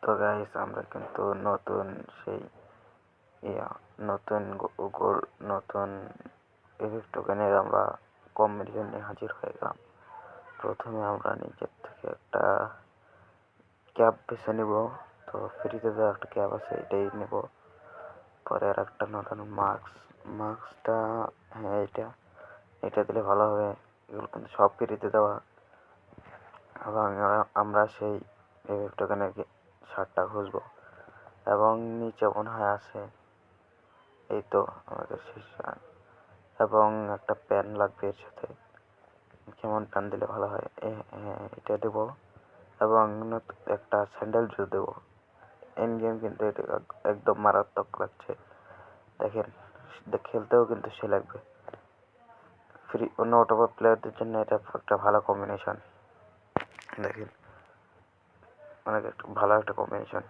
তো গাইস আমরা কিন্তু নতুন সেই ইয়া নতুন গুগল নতুন এপিক টোকেনের আমরা কম্বিনেশন নিয়ে হাজির হয়ে গেলাম। প্রথমে আমরা নিজের থেকে একটা ক্যাব বেছে নিব। তো ফ্রিতে দেওয়া একটা ক্যাব আছে, এটাই নেব। পরে আর একটা নতুন মাস্কটা, হ্যাঁ এটা দিলে ভালো হবে। এগুলো কিন্তু সব ফ্রিতে দেওয়া। এবং আমরা সেই এপিক টোকেনের শার্টটা খুঁজবো এবং নিচে মনে হয় আছে, এই তো আমাদের শেষ রান। এবং একটা প্যান লাগবে এর সাথে। কেমন প্যান দিলে ভালো হয়? হ্যাঁ, এটা দেবো। এবং একটা স্যান্ডেল জুতো দেবো। এন্ড গেম কিন্তু এটা একদম মারাত্মক লাগছে। দেখেন, খেলতেও কিন্তু সে লাগবে। ফ্রি অন্য অটোপা প্লেয়ারদের জন্য এটা একটা ভালো কম্বিনেশন। দেখেন, অনেক একটা ভালো একটা কম্বিনেশন।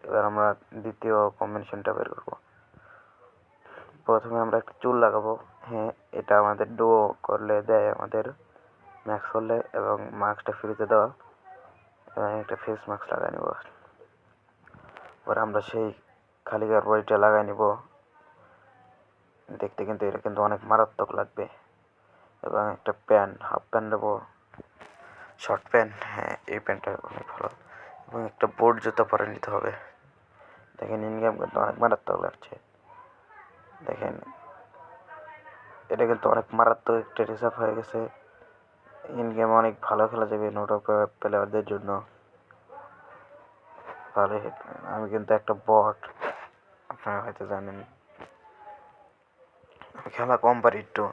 এবার আমরা দ্বিতীয় কম্বিনেশনটা বের করবো। প্রথমে আমরা একটা চুল লাগাবো। হ্যাঁ, এটা আমাদের ডুও করলে দেয় আমাদের ম্যাক্স করলে, এবং মাস্কটা ফ্রিতে দেওয়া। এবং একটা ফেস মাস্ক লাগাই নিব। পরে আমরা সেই খালি গায়ের বডিটা লাগাই নিব। দেখতে কিন্তু এটা কিন্তু অনেক মারাত্মক লাগবে। এবং একটা প্যান্ট, হাফ প্যান্ট নেবো, শর্ট প্যান্ট। হ্যাঁ, এই প্যান্টটা অনেক ভালো। এবং একটা বোট জুতো পরে নিতে হবে। দেখেন, ইনগেম কিন্তু অনেক মারাত্মক লাগছে। দেখেন, এটা কিন্তু অনেক মারাত্মক একটা রিজার্ভ হয়ে গেছে। ইন গেম অনেক ভালো খেলা যাবে নোট প্লেয়ারদের জন্য। তাহলে আমি কিন্তু একটা বট, আপনারা হয়তো জানেন। খেলা কম পারি একটু।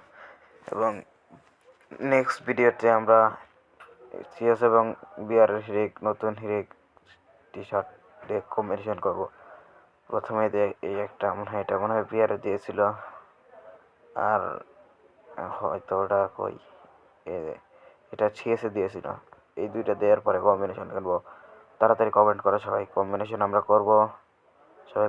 এবং নেক্সট ভিডিওতে আমরা সিএস এবং বিআরের নতুন হিরেক টি শার্ট দিয়ে কম্বিনেশন করবো। প্রথমে এই একটা মনে হয়, এটা মনে হয় বিআরে দিয়েছিল। আর হয়তো ওটা এটা সিএসে দিয়েছিল। এই দুইটা দেওয়ার পরে কম্বিনেশন করবো। তাড়াতাড়ি কমেন্ট করো সবাই, কম্বিনেশন আমরা করব সবাই।